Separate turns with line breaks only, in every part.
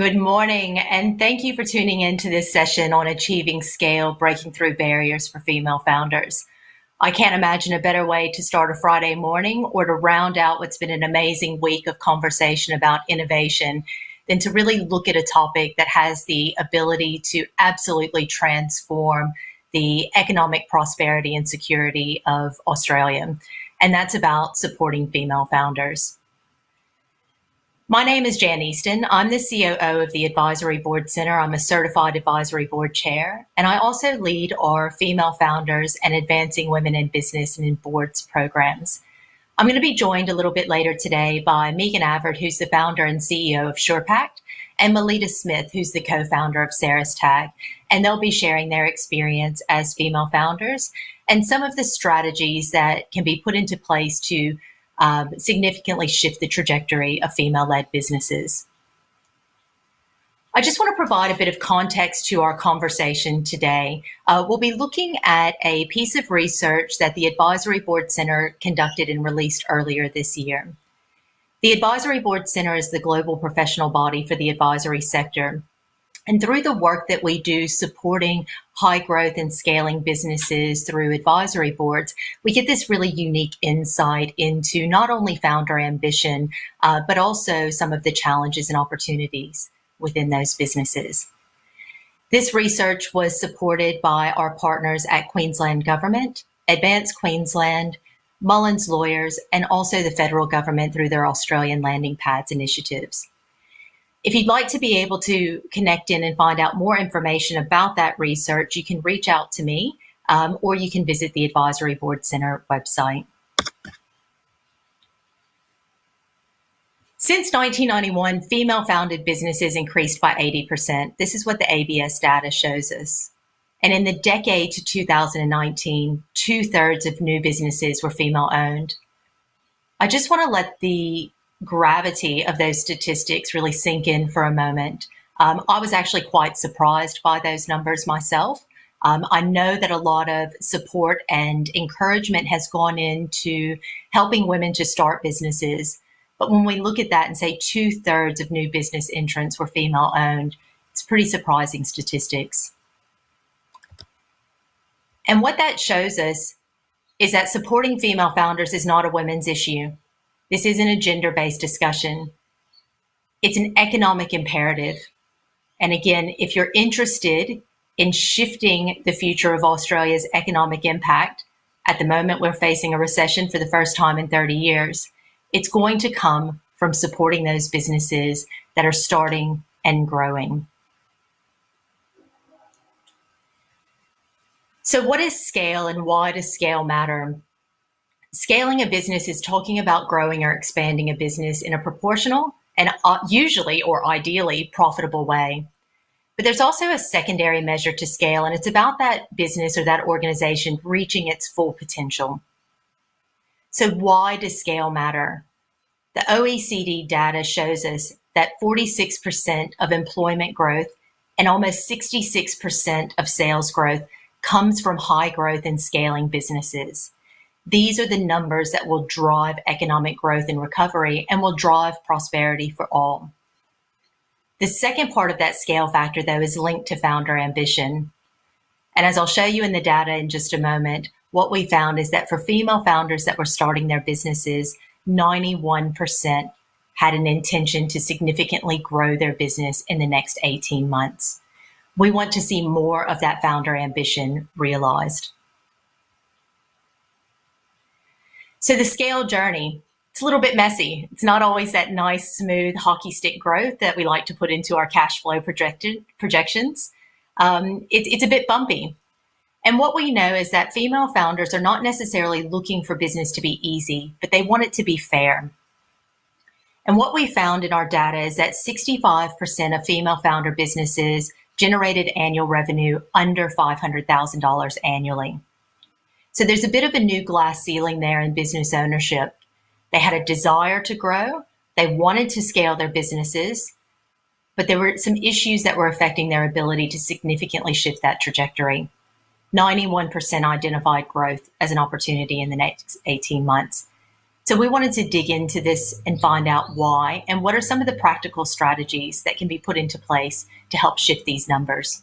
Good morning, and thank you for tuning in to this session on achieving scale, breaking through barriers for female founders. I can't imagine a better way to start a Friday morning or to round out what's been an amazing week of conversation about innovation than to really look at a topic that has the ability to absolutely transform the economic prosperity and security of Australia, and that's about supporting female founders. My name is Jan Easton. I'm the COO of the Advisory Board Centre. I'm a certified advisory board chair, and I also lead our female founders and advancing women in business and in boards programs. I'm going to be joined a little bit later today by Megan Avard, who's the founder and CEO of SurePact, and Melita Smith, who's the co-founder of Sarah's Tag, and they'll be sharing their experience as female founders and some of the strategies that can be put into place to significantly shift the trajectory of female-led businesses. I just want to provide a bit of context to our conversation today. We'll be looking at a piece of research that the Advisory Board Centre conducted and released earlier this year. The Advisory Board Centre is the global professional body for the advisory sector. And through the work that we do supporting high growth and scaling businesses through advisory boards, we get this really unique insight into not only founder ambition, but also some of the challenges and opportunities within those businesses. This research was supported by our partners at Queensland Government, Advance Queensland, Mullins Lawyers, and also the federal government through their Australian landing pads initiatives. If you'd like to be able to connect in and find out more information about that research, you can reach out to me or you can visit the Advisory Board Centre website. Since 1991, female-founded businesses increased by 80%. This is what the ABS data shows us. And in the decade to 2019, 2/3 of new businesses were female-owned. I just want to let the gravity of those statistics really sink in for a moment. I was actually quite surprised by those numbers myself. I know that a lot of support and encouragement has gone into helping women to start businesses. But when we look at that and say 2/3 of new business entrants were female owned, it's pretty surprising statistics. And what that shows us is that supporting female founders is not a women's issue. This isn't a gender-based discussion. It's an economic imperative. And again, if you're interested in shifting the future of Australia's economic impact, at the moment we're facing a recession for the first time in 30 years, it's going to come from supporting those businesses that are starting and growing. So what is scale and why does scale matter? Scaling a business is talking about growing or expanding a business in a proportional and usually or ideally profitable way. But there's also a secondary measure to scale, and it's about that business or that organization reaching its full potential. So why does scale matter? The OECD data shows us that 46% of employment growth and almost 66% of sales growth comes from high growth and scaling businesses. These are the numbers that will drive economic growth and recovery and will drive prosperity for all. The second part of that scale factor, though, is linked to founder ambition. And as I'll show you in the data in just a moment, what we found is that for female founders that were starting their businesses, 91% had an intention to significantly grow their business in the next 18 months. We want to see more of that founder ambition realized. So the scale journey, it's a little bit messy. It's not always that nice, smooth hockey stick growth that we like to put into our cash flow projections. It's a bit bumpy. And what we know is that female founders are not necessarily looking for business to be easy, but they want it to be fair. And what we found in our data is that 65% of female founder businesses generated annual revenue under $500,000 annually. So there's a bit of a new glass ceiling there in business ownership. They had a desire to grow. They wanted to scale their businesses, but there were some issues that were affecting their ability to significantly shift that trajectory. 91% identified growth as an opportunity in the next 18 months. So we wanted to dig into this and find out why and what are some of the practical strategies that can be put into place to help shift these numbers.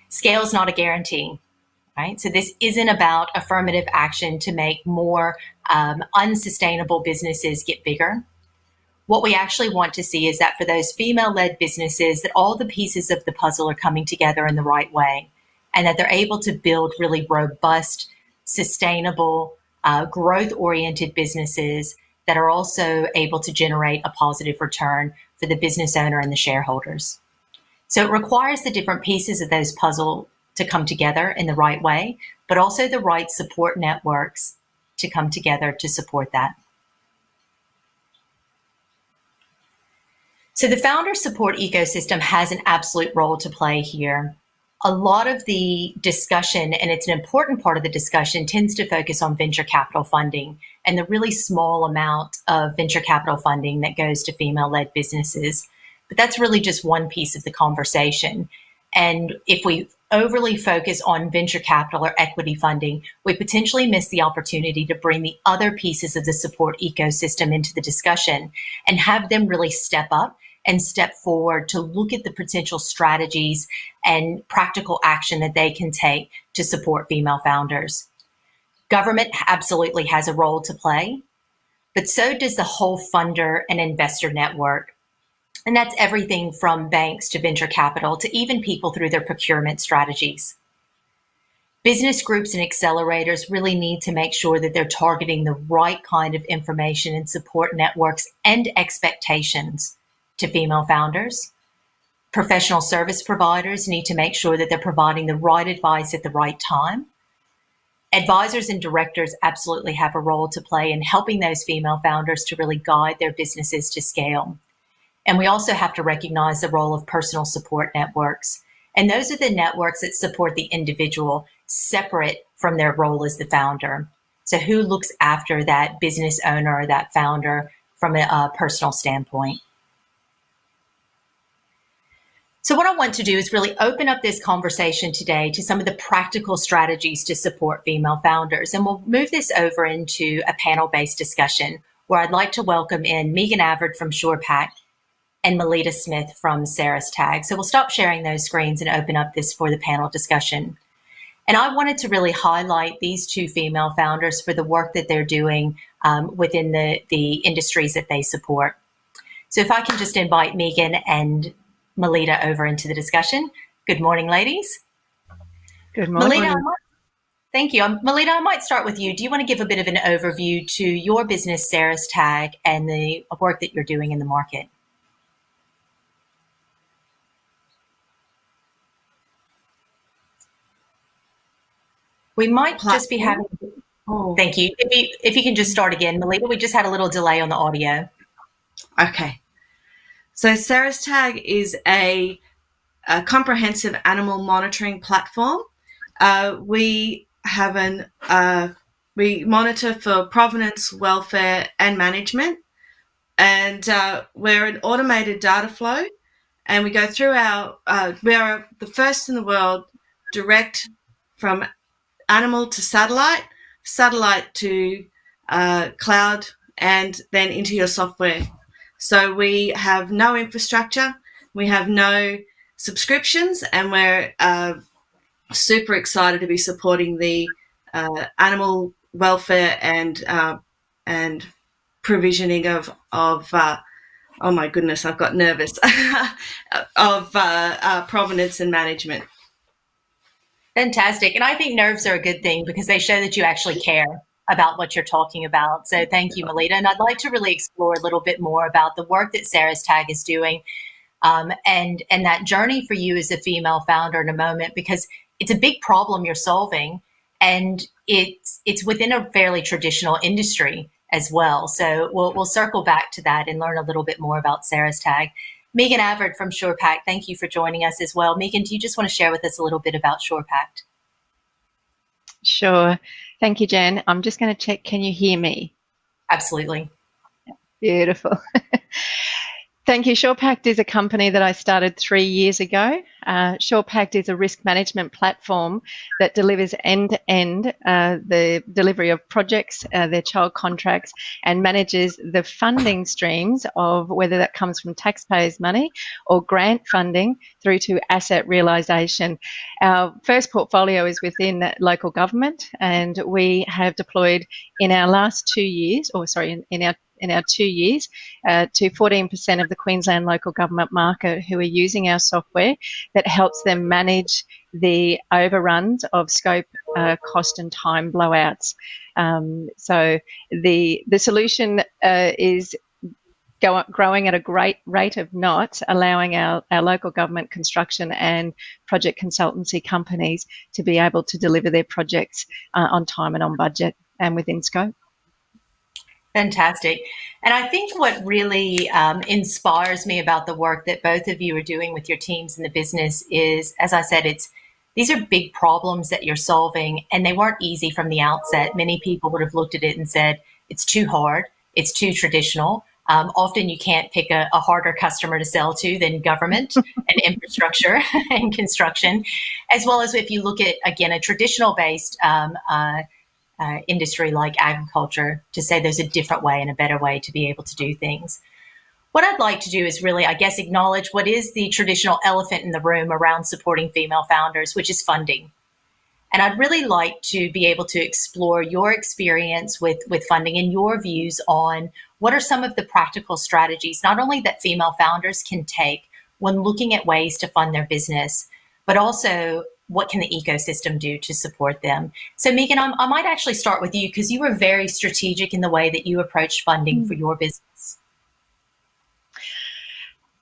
Scale is not a guarantee, right? So this isn't about affirmative action to make more unsustainable businesses get bigger. What we actually want to see is that for those female-led businesses, that all the pieces of the puzzle are coming together in the right way and that they're able to build really robust, sustainable, growth-oriented businesses that are also able to generate a positive return for the business owner and the shareholders. So it requires the different pieces of those puzzle to come together in the right way, but also the right support networks to come together to support that. So the founder support ecosystem has an absolute role to play here. A lot of the discussion, and it's an important part of the discussion, tends to focus on venture capital funding and the really small amount of venture capital funding that goes to female-led businesses. But that's really just one piece of the conversation. And if we overly focus on venture capital or equity funding, we potentially miss the opportunity to bring the other pieces of the support ecosystem into the discussion and have them really step up and step forward to look at the potential strategies and practical action that they can take to support female founders. Government absolutely has a role to play, but so does the whole funder and investor network. And that's everything from banks to venture capital to even people through their procurement strategies. Business groups and accelerators really need to make sure that they're targeting the right kind of information and support networks and expectations to female founders. Professional service providers need to make sure that they're providing the right advice at the right time. Advisors and directors absolutely have a role to play in helping those female founders to really guide their businesses to scale. And we also have to recognize the role of personal support networks. And those are the networks that support the individual separate from their role as the founder. So who looks after that business owner or that founder from a personal standpoint? So what I want to do is really open up this conversation today to some of the practical strategies to support female founders. And we'll move this over into a panel-based discussion where I'd like to welcome in Megan Avard from SurePack and Melita Smith from Sarah's Tag. So we'll stop sharing those screens and open up this for the panel discussion. And I wanted to really highlight these two female founders for the work that they're doing within the industries that they support. So if I can just invite Megan and Melita over into the discussion. Good morning, ladies.
Good morning.
Melita, thank you. Melita, I might start with you. Do you want to give a bit of an overview to your business, Sarah's Tag, and the work that you're doing in the market? We might just be having... Oh, thank you. If you can just start again, Melita, we just had a little delay on the audio.
Okay. So Sarah's Tag is a comprehensive animal monitoring platform. We monitor for provenance, welfare, and management, and we're an automated data flow. And we go through we are the first in the world direct from animal to satellite to cloud, and then into your software. So we have no infrastructure, we have no subscriptions, and we're super excited to be supporting the animal welfare and provisioning of oh my goodness, I've got nervous, of provenance and management.
Fantastic. And I think nerves are a good thing because they show that you actually care about what you're talking about. So thank you, Melita. And I'd like to really explore a little bit more about the work that Sarah's Tag is doing and that journey for you as a female founder in a moment, because it's a big problem you're solving, and it's within a fairly traditional industry as well. So we'll circle back to that and learn a little bit more about Sarah's Tag. Megan Avard from SurePack, thank you for joining us as well. Megan, do you just want to share with us a little bit about SurePack?
Sure. Thank you, Jen. I'm just going to check, can you hear me?
Absolutely.
Beautiful. Thank you. SurePact is a company that I started 3 years ago. SurePact is a risk management platform that delivers end-to-end the delivery of projects, their child contracts, and manages the funding streams of whether that comes from taxpayers' money or grant funding through to asset realisation. Our first portfolio is within local government, and we have deployed in our last 2 years, in our 2 years, to 14% of the Queensland local government market who are using our software that helps them manage the overruns of scope, cost and time blowouts. So the solution is growing at a great rate of knots, allowing our local government construction and project consultancy companies to be able to deliver their projects on time and on budget and within scope.
Fantastic. And I think what really inspires me about the work that both of you are doing with your teams in the business is, as I said, these are big problems that you're solving, and they weren't easy from the outset. Many people would have looked at it and said, it's too hard, it's too traditional. Often you can't pick a harder customer to sell to than government and infrastructure and construction, as well as if you look at, again, a traditional-based industry like agriculture, to say there's a different way and a better way to be able to do things. What I'd like to do is really, I guess, acknowledge what is the traditional elephant in the room around supporting female founders, which is funding. And I'd really like to be able to explore your experience with funding and your views on what are some of the practical strategies, not only that female founders can take when looking at ways to fund their business, but also what can the ecosystem do to support them? So Megan, I might actually start with you because you were very strategic in the way that you approached funding for your business.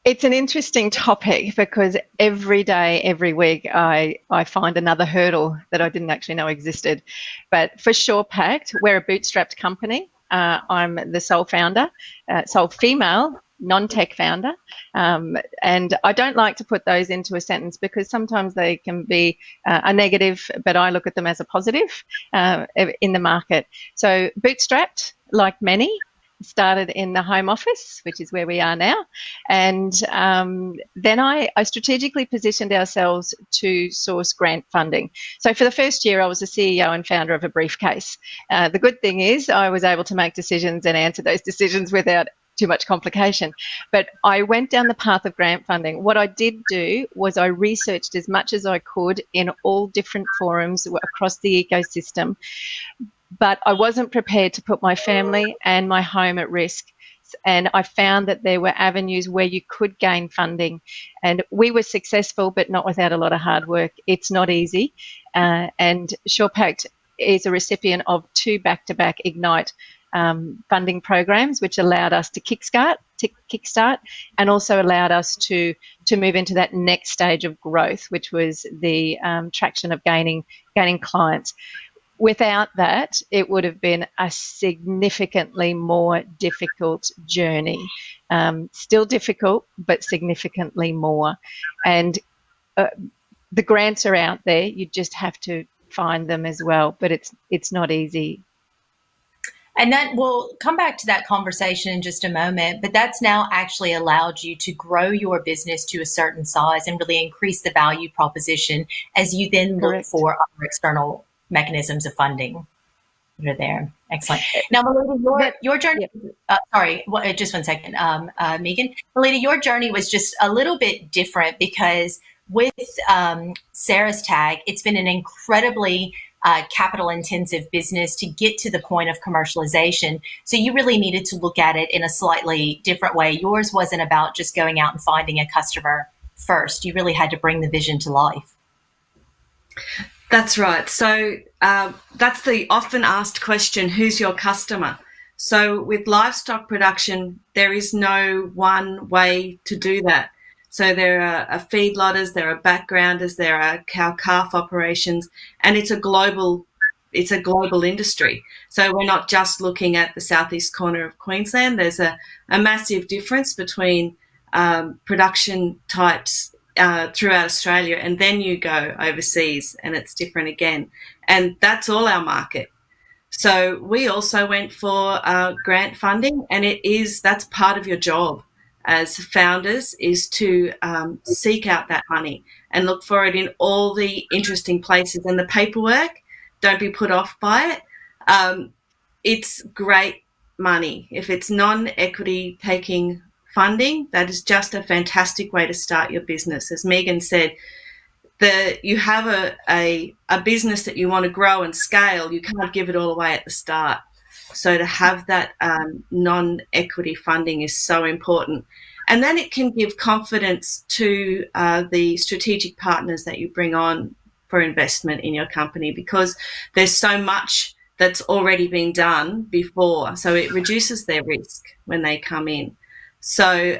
It's an interesting topic because every day, every week, I find another hurdle that I didn't actually know existed. But for SurePact, we're a bootstrapped company. I'm the sole founder, sole female non-tech founder, and I don't like to put those into a sentence because sometimes they can be a negative, but I look at them as a positive in the market. So bootstrapped, like many, started in the home office, which is where we are now, and then I strategically positioned ourselves to source grant funding. So for the first year, I was the CEO and founder of a briefcase. The good thing is I was able to make decisions and answer those decisions without too much complication. But I went down the path of grant funding. What I did do was I researched as much as I could in all different forums across the ecosystem, but I wasn't prepared to put my family and my home at risk. And I found that there were avenues where you could gain funding. And we were successful, but not without a lot of hard work. It's not easy. And SurePact is a recipient of 2 back-to-back Ignite funding programs, which allowed us to kickstart and also allowed us to move into that next stage of growth, which was the traction of gaining clients. Without that, it would have been a significantly more difficult journey. Still difficult, but significantly more. And the grants are out there. You just have to find them as well, but it's not easy.
And that we'll come back to that conversation in just a moment, but that's now actually allowed you to grow your business to a certain size and really increase the value proposition as you then look for other external mechanisms of funding that are there. Excellent. Now, Melita, your journey, just 1 second, Megan. Melita, your journey was just a little bit different because with Sarah's tag, it's been an incredibly capital intensive business to get to the point of commercialization. So you really needed to look at it in a slightly different way. Yours wasn't about just going out and finding a customer first. You really had to bring the vision to life.
That's right. So that's the often asked question, who's your customer? So with livestock production, there is no one way to do that. So there are feedlotters, there are backgrounders, there are cow-calf operations, and it's a global industry. So we're not just looking at the southeast corner of Queensland. There's a massive difference between production types throughout Australia, and then you go overseas and it's different again. And that's all our market. So we also went for grant funding, and that's part of your job. as founders is to seek out that money and look for it in all the interesting places. And the paperwork, don't be put off by it. It's great money. If it's non-equity taking funding, that is just a fantastic way to start your business. As Megan said, you have a business that you want to grow and scale, you can't give it all away at the start. So to have that non-equity funding is so important. And then it can give confidence to the strategic partners that you bring on for investment in your company, because there's so much that's already been done before. So it reduces their risk when they come in. So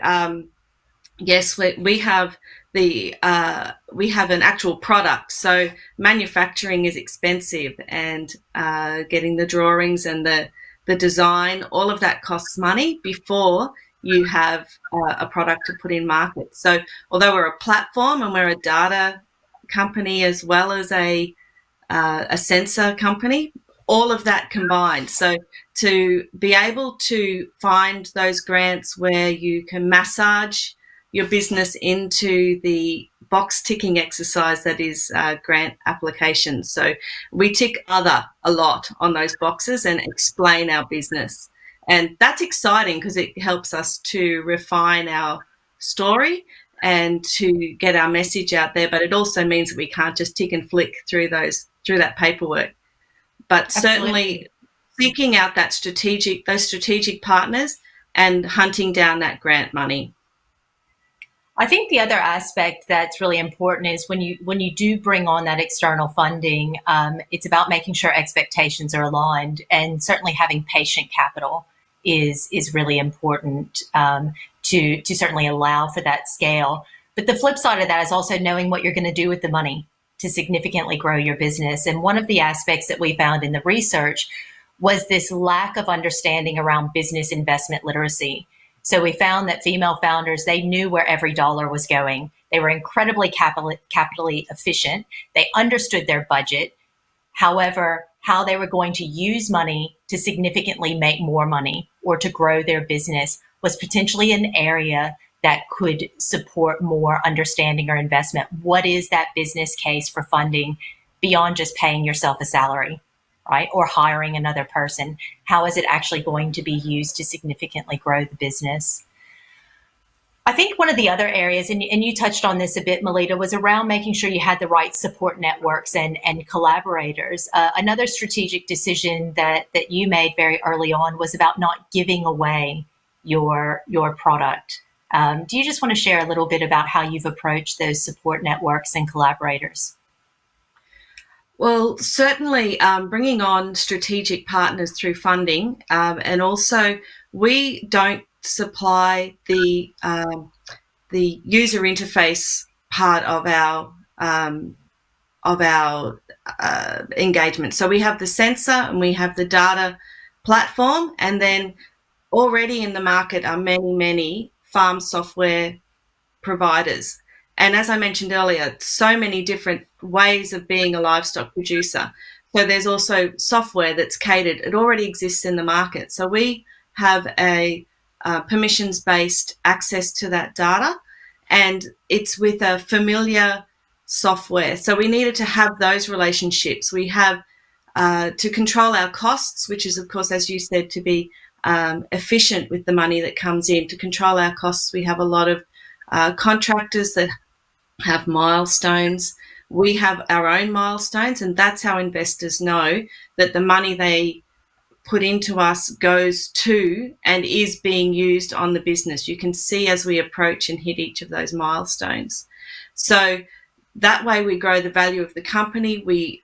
yes, we have an actual product. So manufacturing is expensive, and getting the drawings and the design, all of that costs money before you have a product to put in market. So although we're a platform and we're a data company as well as a sensor company, all of that combined. So to be able to find those grants where you can massage your business into the box ticking exercise that is grant applications. So we tick other a lot on those boxes and explain our business. And that's exciting because it helps us to refine our story and to get our message out there. But it also means that we can't just tick and flick through that paperwork. But certainly seeking out those strategic partners and hunting down that grant money.
I think the other aspect that's really important is when you do bring on that external funding, it's about making sure expectations are aligned, and certainly having patient capital is really important to certainly allow for that scale. But the flip side of that is also knowing what you're going to do with the money to significantly grow your business. And one of the aspects that we found in the research was this lack of understanding around business investment literacy. So we found that female founders, they knew where every dollar was going. They were incredibly capitally efficient. They understood their budget. However, how they were going to use money to significantly make more money or to grow their business was potentially an area that could support more understanding or investment. What is that business case for funding beyond just paying yourself a salary, right? Or hiring another person? How is it actually going to be used to significantly grow the business? I think one of the other areas, and you touched on this a bit, Melita, was around making sure you had the right support networks and collaborators. Another strategic decision that you made very early on was about not giving away your product. Do you just want to share a little bit about how you've approached those support networks and collaborators?
Well, certainly bringing on strategic partners through funding, and also we don't supply the user interface part of our engagement. So we have the sensor and we have the data platform, and then already in the market are many farm software providers. And as I mentioned earlier, so many different ways of being a livestock producer. So there's also software that's catered. It already exists in the market. So we have a permissions-based access to that data, and it's with a familiar software. So we needed to have those relationships. We have to control our costs, which is, of course, as you said, to be efficient with the money that comes in. To control our costs, we have a lot of contractors that have milestones. We have our own milestones, and that's how investors know that the money they put into us goes to and is being used on the business. You can see as we approach and hit each of those milestones. So that way we grow the value of the company. We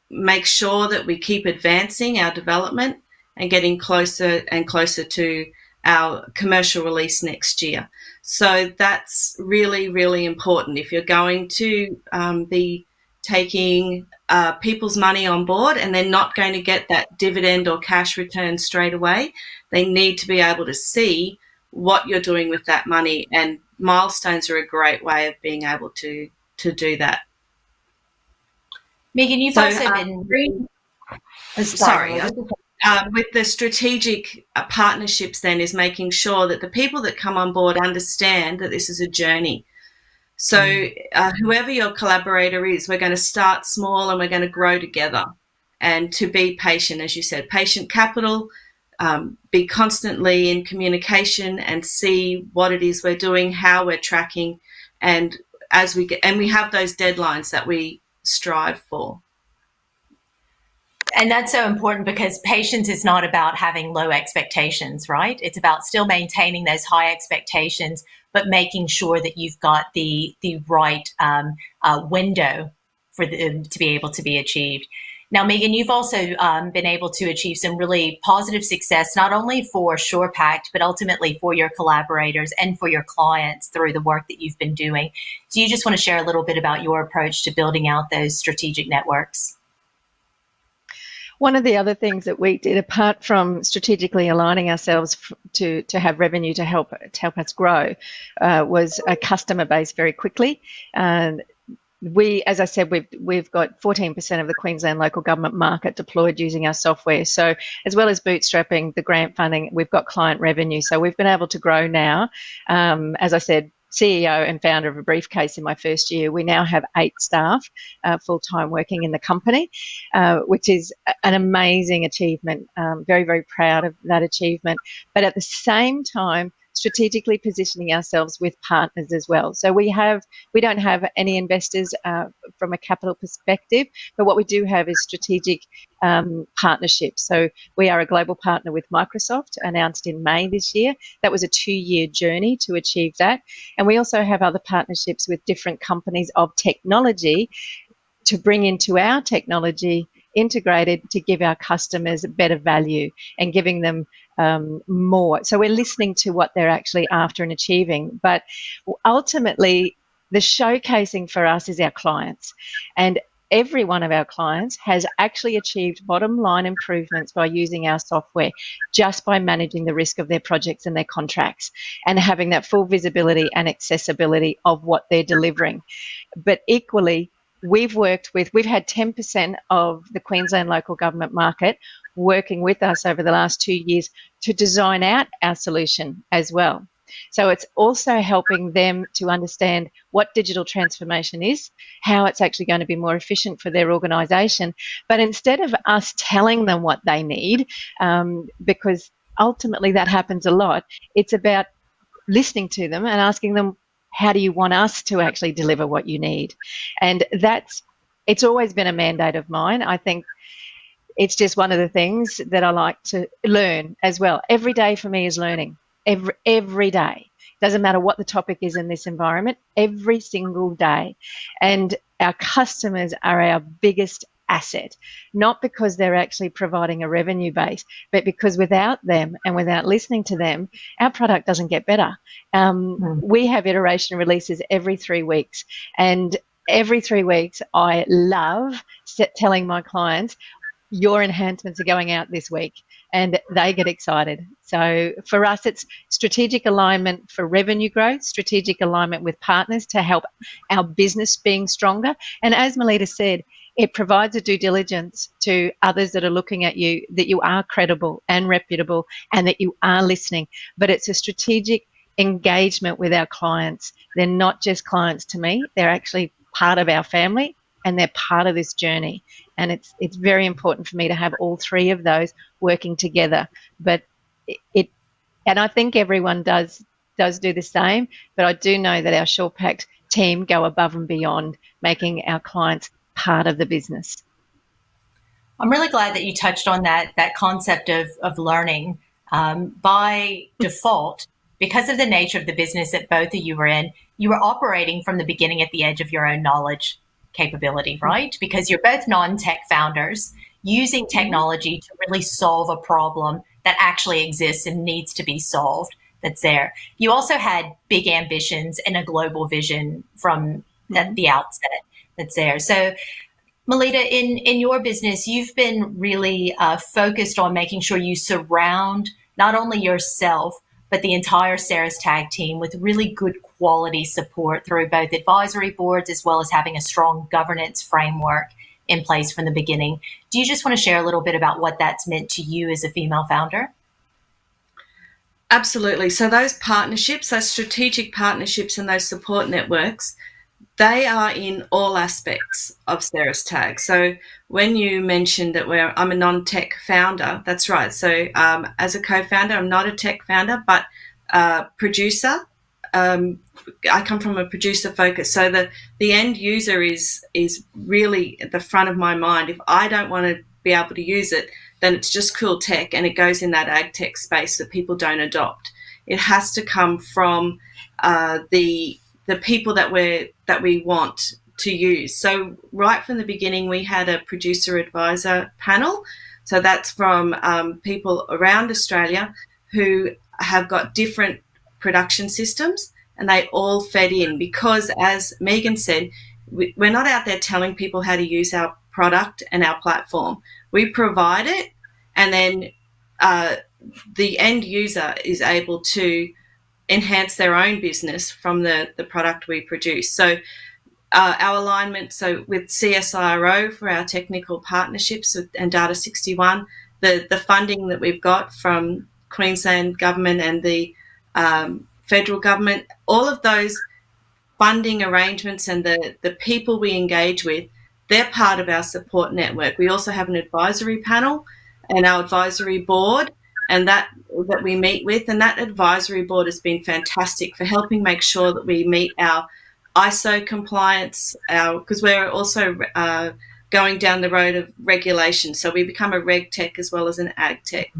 make sure that we keep advancing our development and getting closer and closer to our commercial release next year. So that's really, really important. If you're going to be taking people's money on board and they're not going to get that dividend or cash return straight away, they need to be able to see what you're doing with that money. And milestones are a great way of being able to do that.
Megan, you've also been...
Sorry. with the strategic partnerships then is making sure that the people that come on board understand that this is a journey. So whoever your collaborator is, we're going to start small and we're going to grow together. And to be patient, as you said, patient capital, be constantly in communication and see what it is we're doing, how we're tracking, and we have those deadlines that we strive for.
And that's so important because patience is not about having low expectations, right? It's about still maintaining those high expectations, but making sure that you've got the right window for them to be able to be achieved. Now, Megan, you've also been able to achieve some really positive success, not only for SurePact, but ultimately for your collaborators and for your clients through the work that you've been doing. Do you just want to share a little bit about your approach to building out those strategic networks?
One of the other things that we did, apart from strategically aligning ourselves to have revenue to help us grow, was a customer base very quickly. We, as I said, we've got 14% of the Queensland local government market deployed using our software. So as well as bootstrapping the grant funding, we've got client revenue. So we've been able to grow now. As I said, CEO and founder of a briefcase in my first year, we now have 8 staff full-time working in the company, which is an amazing achievement. Very, very proud of that achievement. But at the same time, strategically positioning ourselves with partners as well. So we don't have any investors from a capital perspective, but what we do have is strategic partnerships. So we are a global partner with Microsoft, announced in May this year. That was a 2-year journey to achieve that. And we also have other partnerships with different companies of technology to bring into our technology integrated to give our customers better value and giving them more. So we're listening to what they're actually after and achieving. But ultimately, the showcasing for us is our clients. And every one of our clients has actually achieved bottom line improvements by using our software, just by managing the risk of their projects and their contracts and having that full visibility and accessibility of what they're delivering. But equally, we've had 10% of the Queensland local government market working with us over the last 2 years to design out our solution as well. So it's also helping them to understand what digital transformation is, how it's actually going to be more efficient for their organisation. But instead of us telling them what they need, because ultimately that happens a lot, it's about listening to them and asking them, how do you want us to actually deliver what you need? And it's always been a mandate of mine. I think it's just one of the things that I like to learn as well. Every day for me is learning. Every day. Doesn't matter what the topic is in this environment, every single day. And our customers are our biggest asset, not because they're actually providing a revenue base, but because without them and without listening to them, our product doesn't get better. We have iteration releases every 3 weeks, and every 3 weeks I love telling my clients, your enhancements are going out this week, and they get excited. So for us, it's strategic alignment for revenue growth, strategic alignment with partners to help our business being stronger. And as Melita said, it provides a due diligence to others that are looking at you, that you are credible and reputable and that you are listening. But it's a strategic engagement with our clients. They're not just clients to me, they're actually part of our family and they're part of this journey. And it's very important for me to have all 3 of those working together. But and I think everyone does do the same, but I do know that our SurePact team go above and beyond, making our clients part of the business.
I'm really glad that you touched on that concept of learning. By default, because of the nature of the business that both of you were in, you were operating from the beginning at the edge of your own knowledge capability, right? Because you're both non-tech founders using technology to really solve a problem that actually exists and needs to be solved that's there. You also had big ambitions and a global vision from the outset that's there. So, Melita, in your business, you've been really focused on making sure you surround not only yourself, but the entire Sarah's Tag team with really good quality support through both advisory boards as well as having a strong governance framework in place from the beginning. Do you just want to share a little bit about what that's meant to you as a female founder?
Absolutely. So those partnerships, those strategic partnerships and those support networks, they are in all aspects of Sarah's Tag. So when you mentioned that I'm a non-tech founder, that's right. So as a co-founder, I'm not a tech founder, but producer. I come from a producer focus. So the end user is really at the front of my mind. If I don't want to be able to use it, then it's just cool tech, and it goes in that ag tech space that people don't adopt. It has to come from the people that we want to use. So right from the beginning, we had a producer advisor panel. So that's from people around Australia who have got different production systems, and they all fed in because, as Megan said, we're not out there telling people how to use our product and our platform. We provide it, and then the end user is able to enhance their own business from the product we produce. So our alignment, so with CSIRO for our technical partnerships and Data 61, the funding that we've got from Queensland government and the federal government, all of those funding arrangements and the people we engage with, they're part of our support network. We also have an advisory panel and our advisory board, and that we meet with, and that advisory board has been fantastic for helping make sure that we meet our ISO compliance, because we're also going down the road of regulation. So we become a reg tech as well as an ag tech.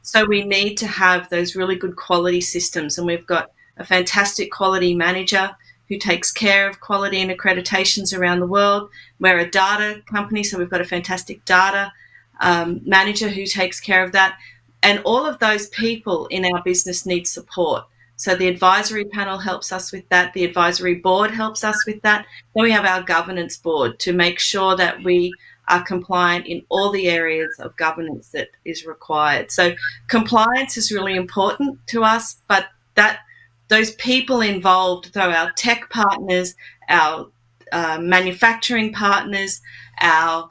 So we need to have those really good quality systems, and we've got a fantastic quality manager who takes care of quality and accreditations around the world. We're a data company, so we've got a fantastic data manager who takes care of that. And all of those people in our business need support. So the advisory panel helps us with that. The advisory board helps us with that. Then we have our governance board to make sure that we are compliant in all the areas of governance that is required. So compliance is really important to us, but those people involved, though, our tech partners, our manufacturing partners, our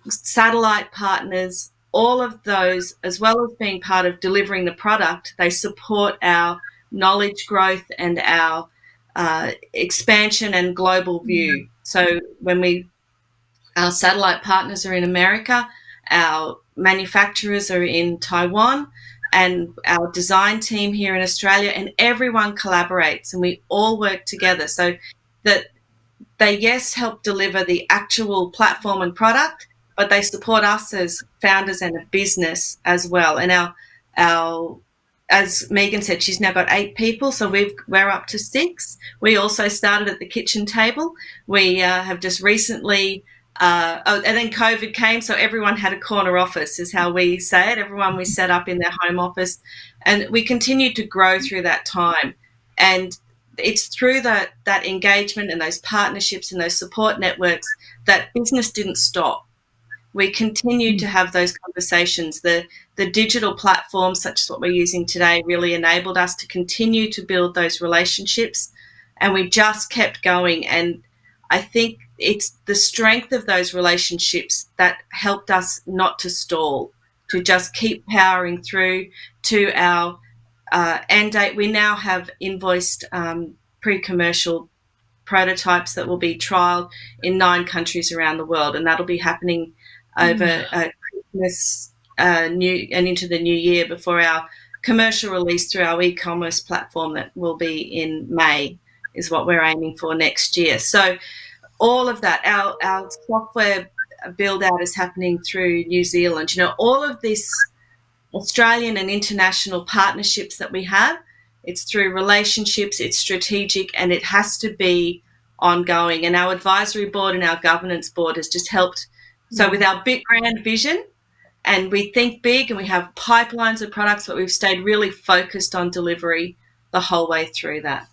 satellite partners, all of those, as well as being part of delivering the product, they support our knowledge growth and our expansion and global view. So our satellite partners are in America, our manufacturers are in Taiwan, and our design team here in Australia, and everyone collaborates and we all work together so that they, yes, help deliver the actual platform and product, but they support us as founders and a business as well. And our as Megan said, she's now got 8 people, so we're up to 6. We also started at the kitchen table. We have just recently, and then COVID came, so everyone had a corner office, is how we say it. Everyone we set up in their home office, and we continued to grow through that time. And it's through that engagement and those partnerships and those support networks that business didn't stop. We continued to have those conversations. The digital platforms, such as what we're using today, really enabled us to continue to build those relationships, and we just kept going. And I think it's the strength of those relationships that helped us not to stall, to just keep powering through to our end date. We now have invoiced pre-commercial prototypes that will be trialled in 9 countries around the world, and that'll be happening over Christmas and into the new year before our commercial release through our e-commerce platform that will be in May is what we're aiming for next year. So all of that, our software build out is happening through New Zealand. You know, all of this Australian and international partnerships that we have, it's through relationships, it's strategic, and it has to be ongoing. And our advisory board and our governance board has just helped. So with our big grand vision, and we think big and we have pipelines of products, but we've stayed really focused on delivery the whole way through that.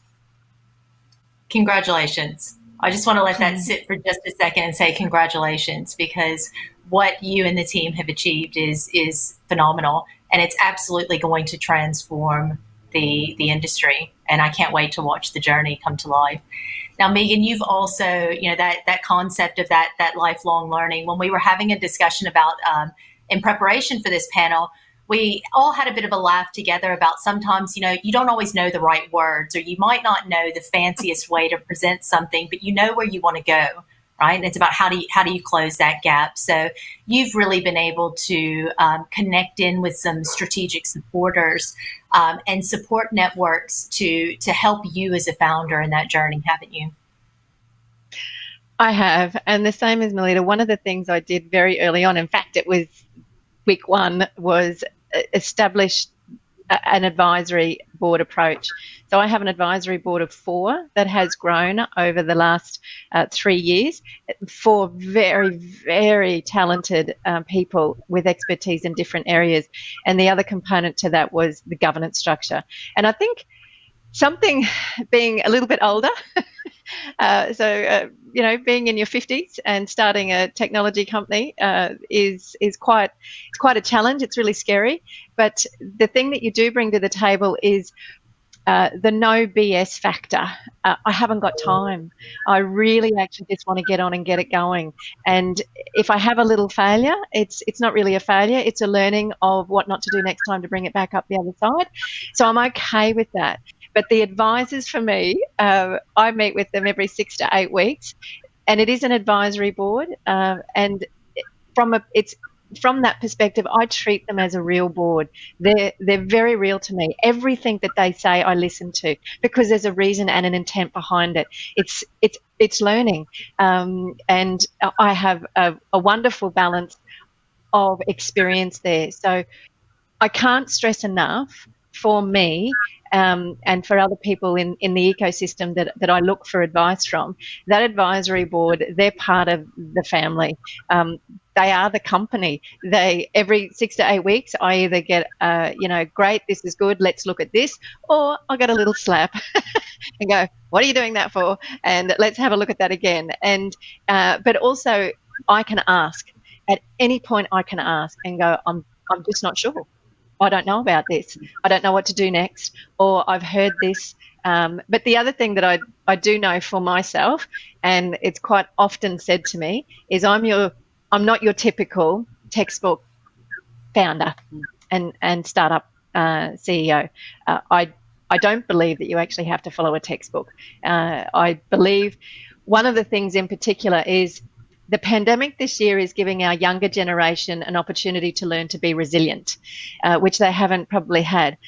Congratulations. I just want to let that sit for just a second and say congratulations, because what you and the team have achieved is phenomenal, and it's absolutely going to transform the industry, and I can't wait to watch the journey come to life. Now, Megan, you've also, that concept of that lifelong learning. When we were having a discussion about in preparation for this panel, we all had a bit of a laugh together about sometimes, you don't always know the right words, or you might not know the fanciest way to present something, but you know where you want to go, right? And it's about how do you close that gap. So you've really been able to connect in with some strategic supporters and support networks to help you as a founder in that journey, haven't you?
I have, and the same as Melita. One of the things I did very early on, in fact, it was week one, was establish an advisory board approach. So I have an advisory board of 4 that has grown over the last 3 years, 4 very, very talented people with expertise in different areas. And the other component to that was the governance structure. And I think something, being a little bit older, being in your 50s and starting a technology company is quite a challenge. It's really scary. But the thing that you do bring to the table is the no BS factor. I haven't got time. I really actually just want to get on and get it going. And if I have a little failure, it's not really a failure. It's a learning of what not to do next time to bring it back up the other side. So I'm okay with that. But the advisors for me, I meet with them every 6 to 8 weeks, and it is an advisory board. And from that perspective, I treat them as a real board. They're very real to me. Everything that they say, I listen to, because there's a reason and an intent behind it. It's learning, and I have a wonderful balance of experience there. So I can't stress enough, for me and for other people in the ecosystem that I look for advice from, that advisory board, they're part of the family. They are the company. Every 6 to 8 weeks, I either get, great, this is good, let's look at this, or I get a little slap and go, what are you doing that for? And let's have a look at that again. And but also, I can ask. At any point, I can ask and go, I'm just not sure. I don't know about this. I don't know what to do next, or I've heard this. But the other thing that I do know for myself, and it's quite often said to me, is I'm not your typical textbook founder and startup CEO. I don't believe that you actually have to follow a textbook. I believe one of the things in particular is the pandemic this year is giving our younger generation an opportunity to learn to be resilient, which they haven't probably had.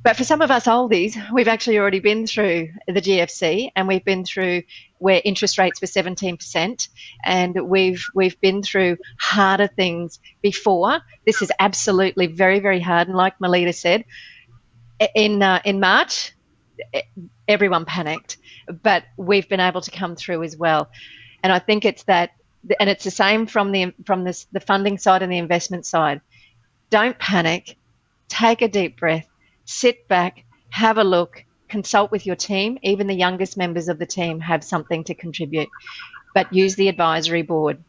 But for some of us oldies, we've actually already been through the GFC, and we've been through where interest rates were 17%, and we've been through harder things before. This is absolutely very, very hard. And like Melita said, in March, everyone panicked, but we've been able to come through as well. And I think it's that, and it's the same from the funding side and the investment side. Don't panic. Take a deep breath. Sit back. Have a look. Consult with your team. Even the youngest members of the team have something to contribute. But use the advisory board,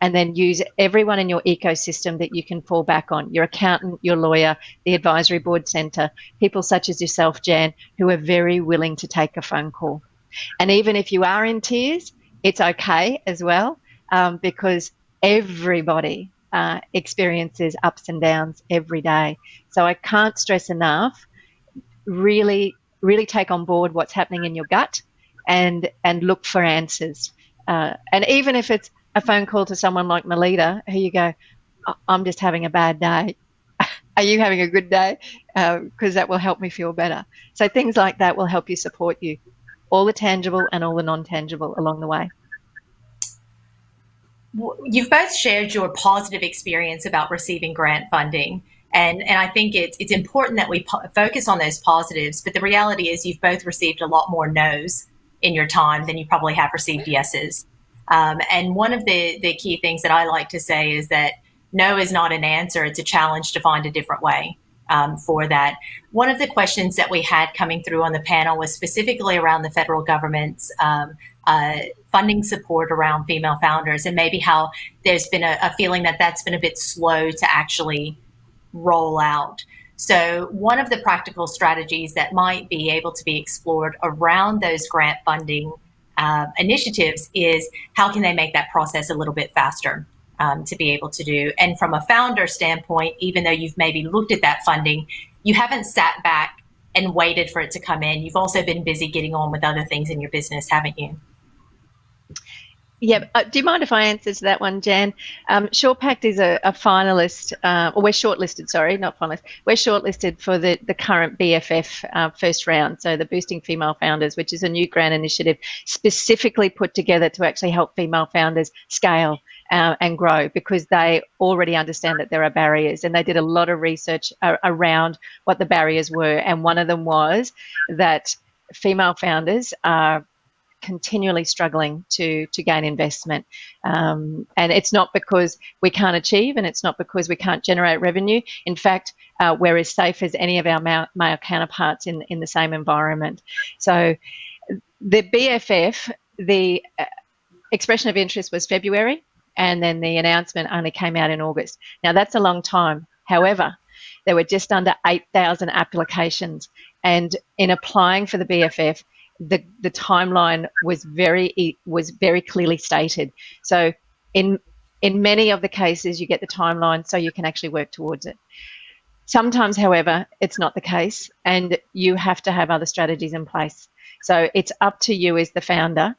and then use everyone in your ecosystem that you can fall back on. Your accountant, your lawyer, the Advisory Board Centre, people such as yourself, Jan, who are very willing to take a phone call. And even if you are in tears, it's okay as well, because everybody experiences ups and downs every day. So I can't stress enough, really, really take on board what's happening in your gut and look for answers. And even if it's a phone call to someone like Melita, who you go, I'm just having a bad day. Are you having a good day? Because that will help me feel better. So things like that will help you support you. All the tangible and all the non-tangible along the way.
You've both shared your positive experience about receiving grant funding, and I think it's important that we focus on those positives, but the reality is you've both received a lot more no's in your time than you probably have received yeses. And one of the key things that I like to say is that no is not an answer, it's a challenge to find a different way. For that. One of the questions that we had coming through on the panel was specifically around the federal government's funding support around female founders, and maybe how there's been a feeling that that's been a bit slow to actually roll out. So one of the practical strategies that might be able to be explored around those grant funding initiatives is how can they make that process a little bit faster to be able to do. And from a founder standpoint, even though you've maybe looked at that funding, you haven't sat back and waited for it to come in. You've also been busy getting on with other things in your business, haven't you?
Yeah. Do you mind if I answer to that one, Jan? SurePact is a finalist, or we're shortlisted, sorry, not finalist. We're shortlisted for the current BFF first round, so the Boosting Female Founders, which is a new grant initiative specifically put together to actually help female founders scale and grow, because they already understand that there are barriers, and they did a lot of research around what the barriers were. And one of them was that female founders are continually struggling to gain investment. And it's not because we can't achieve, and it's not because we can't generate revenue. In fact, we're as safe as any of our male counterparts in the same environment. So the BFF, the expression of interest was February, and then the announcement only came out in August. Now, that's a long time. However, there were just under 8,000 applications, and in applying for the BFF, the timeline was very clearly stated. So in many of the cases, you get the timeline so you can actually work towards it. Sometimes, however, it's not the case, and you have to have other strategies in place. So it's up to you as the founder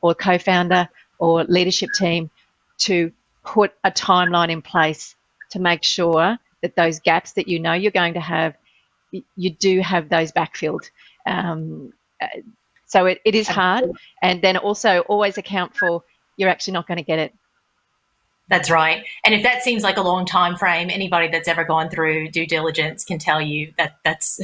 or co-founder or leadership team to put a timeline in place to make sure that those gaps that you know you're going to have, you do have those backfilled. So it is hard, and then also always account for you're actually not going to get it.
That's right. And if that seems like a long time frame, anybody that's ever gone through due diligence can tell you that that's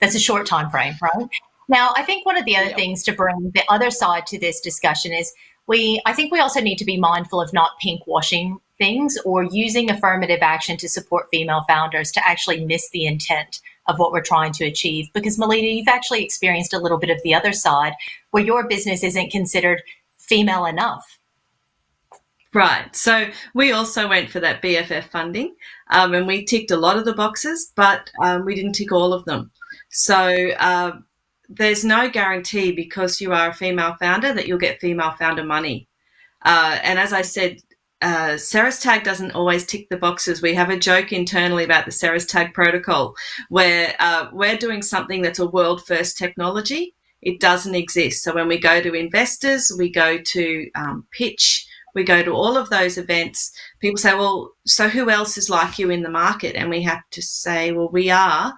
a short time frame, right? Now, I think one of the other things to bring the other side to this discussion is I think we also need to be mindful of not pink washing things or using affirmative action to support female founders to actually miss the intent of what we're trying to achieve. Because, Melita, you've actually experienced a little bit of the other side where your business isn't considered female enough.
Right. So we also went for that BFF funding, and we ticked a lot of the boxes, but we didn't tick all of them. So there's no guarantee because you are a female founder that you'll get female founder money. And as I said, Ceres Tag doesn't always tick the boxes. We have a joke internally about the Ceres Tag protocol where we're doing something that's a world first technology. It doesn't exist. So when we go to investors, we go to pitch, we go to all of those events, people say, well, so who else is like you in the market? And we have to say, well, we are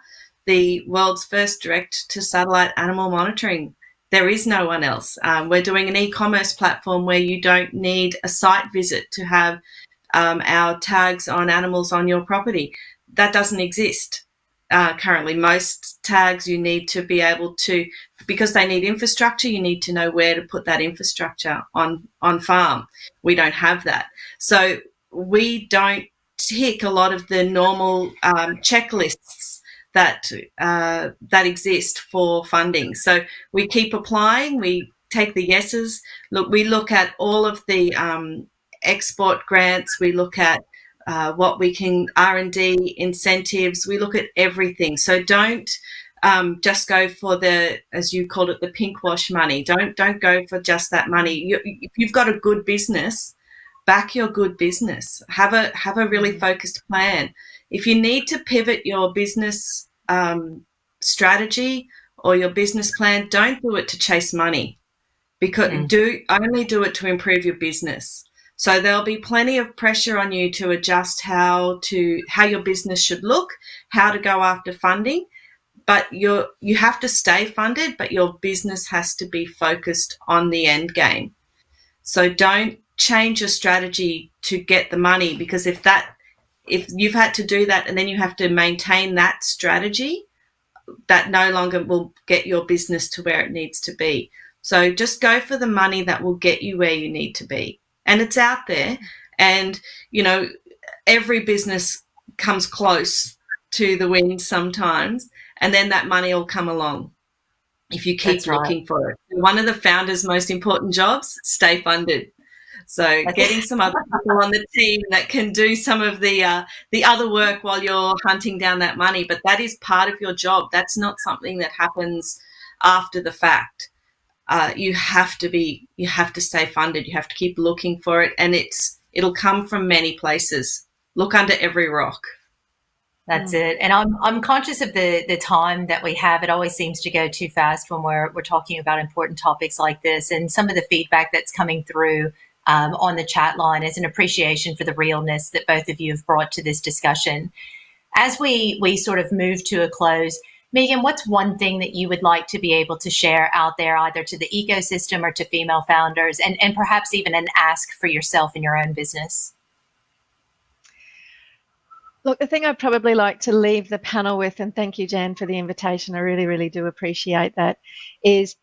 the world's first direct-to-satellite animal monitoring. There is no one else. We're doing an e-commerce platform where you don't need a site visit to have our tags on animals on your property. That doesn't exist currently. Most tags you need to be able to, because they need infrastructure, you need to know where to put that infrastructure on farm. We don't have that. So we don't tick a lot of the normal checklists that exist for funding. So we keep applying, we take the yeses. Look, we look at all of the export grants, we look at what we can, R&D incentives, we look at everything. So don't just go for the, as you called it, the pink wash money. Don't go for just that money. If you've got a good business, back your good business. Have a really focused plan. If you need to pivot your business strategy or your business plan, don't do it to chase money, because only do it to improve your business. So there'll be plenty of pressure on you to adjust how your business should look, how to go after funding, but you have to stay funded, but your business has to be focused on the end game. So don't change your strategy to get the money, because if you've had to do that and then you have to maintain that strategy, that no longer will get your business to where it needs to be. So just go for the money that will get you where you need to be. And it's out there. And, every business comes close to the win sometimes, and then that money will come along if you keep looking for it. One of the founders' most important jobs, stay funded. So getting some other people on the team that can do some of the other work while you're hunting down that money. But that is part of your job. That's not something that happens after the fact. you have to stay funded. You have to keep looking for it, and it'll come from many places. Look under every rock.
That's it. And I'm conscious of the time that we have. It always seems to go too fast when we're talking about important topics like this. And some of the feedback that's coming through on the chat line is an appreciation for the realness that both of you have brought to this discussion. As we sort of move to a close, Megan, what's one thing that you would like to be able to share out there, either to the ecosystem or to female founders, and perhaps even an ask for yourself in your own business?
Look, the thing I'd probably like to leave the panel with, and thank you, Jan, for the invitation, I really, really do appreciate that, is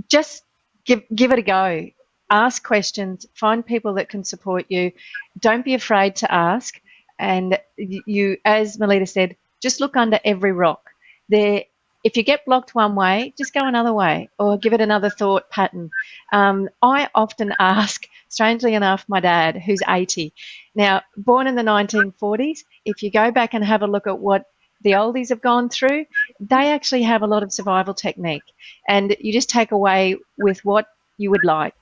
just give it a go. Ask questions, find people that can support you. Don't be afraid to ask. And you, as Melita said, just look under every rock. If you get blocked one way, just go another way or give it another thought pattern. I often ask, strangely enough, my dad, who's 80. Now, born in the 1940s, if you go back and have a look at what the oldies have gone through, they actually have a lot of survival technique. And you just take away with what you would like.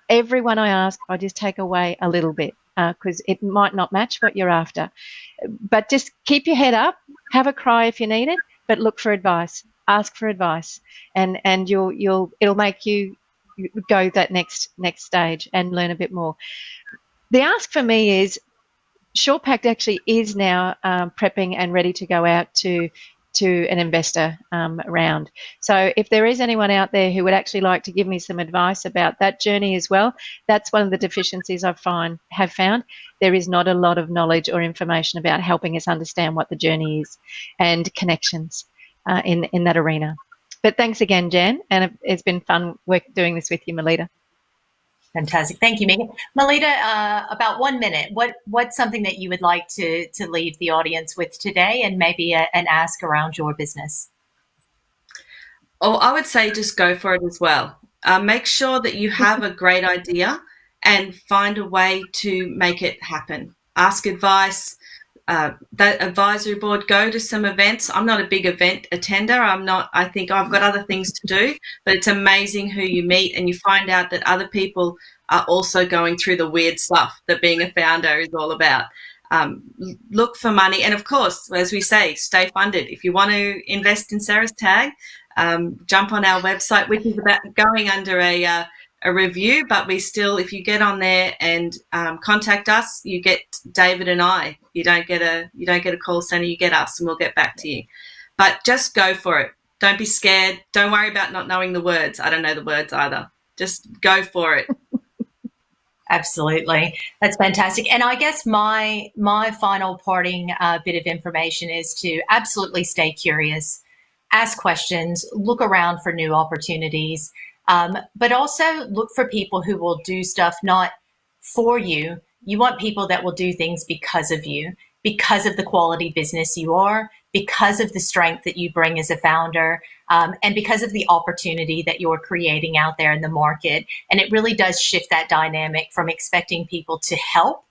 Everyone I ask, I just take away a little bit because it might not match what you're after. But just keep your head up, have a cry if you need it, but look for advice. Ask for advice, and it'll make you go that next stage and learn a bit more. The ask for me is, SurePact actually is now prepping and ready to go out to an investor round. So if there is anyone out there who would actually like to give me some advice about that journey as well, that's one of the deficiencies have found. There is not a lot of knowledge or information about helping us understand what the journey is and connections in that arena. But thanks again, Jan, and it's been fun doing this with you, Melita.
Fantastic. Thank you, Megan. Melita, about 1 minute. What's something that you would like to leave the audience with today, and maybe an ask around your business?
Oh, I would say just go for it as well. Make sure that you have a great idea and find a way to make it happen. Ask advice. That advisory board, go to some events. I'm not a big event attender. I think I've got other things to do, but it's amazing who you meet, and you find out that other people are also going through the weird stuff that being a founder is all about. Look for money. And of course, as we say, stay funded. If you want to invest in Sarah's tag, jump on our website, which is about going under a review, but if you get on there and contact us, you get David and I. You don't get a call center, you get us, and we'll get back to you. But just go for it. Don't be scared. Don't worry about not knowing the words. I don't know the words either. Just go for it.
Absolutely. That's fantastic. And I guess my final parting bit of information is to absolutely stay curious, ask questions, look around for new opportunities. But also look for people who will do stuff not for you. You want people that will do things because of you, because of the quality business you are, because of the strength that you bring as a founder, and because of the opportunity that you're creating out there in the market. And it really does shift that dynamic from expecting people to help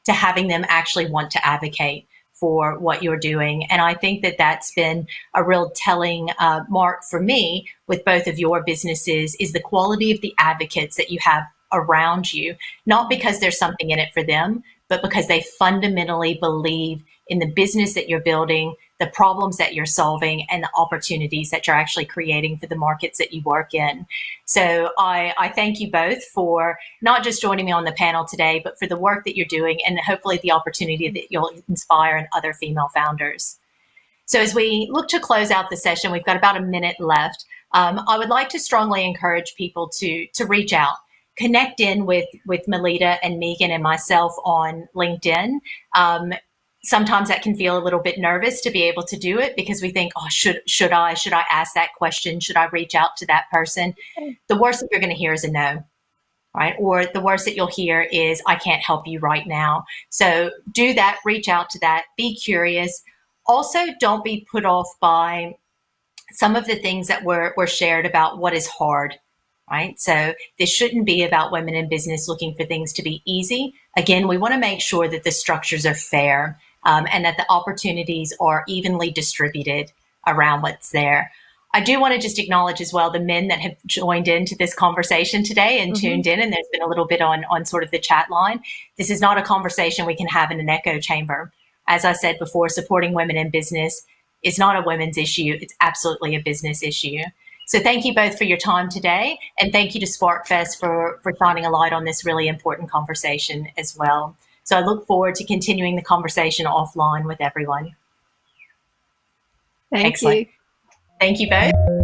to having them actually want to advocate for what you're doing. And I think that that's been a real telling mark for me with both of your businesses, is the quality of the advocates that you have around you, not because there's something in it for them, but because they fundamentally believe in the business that you're building, the problems that you're solving, and the opportunities that you're actually creating for the markets that you work in. So I thank you both for not just joining me on the panel today, but for the work that you're doing, and hopefully the opportunity that you'll inspire in other female founders. So as we look to close out the session, we've got about a minute left. I would like to strongly encourage people to reach out. Connect in with Melita and Megan and myself on LinkedIn. Sometimes that can feel a little bit nervous to be able to do it, because we think, oh, should I ask that question? Should I reach out to that person? The worst that you're going to hear is a no, right? Or the worst that you'll hear is, I can't help you right now. So do that, reach out to that, be curious. Also, don't be put off by some of the things that were shared about what is hard. Right? So this shouldn't be about women in business looking for things to be easy. Again, we want to make sure that the structures are fair, and that the opportunities are evenly distributed around what's there. I do want to just acknowledge as well the men that have joined into this conversation today and tuned in, and there's been a little bit on sort of the chat line. This is not a conversation we can have in an echo chamber. As I said before, supporting women in business is not a women's issue. It's absolutely a business issue. So thank you both for your time today, and thank you to SparkFest for shining a light on this really important conversation as well. So I look forward to continuing the conversation offline with everyone.
Thank
Excellent.
you.
Thank you both.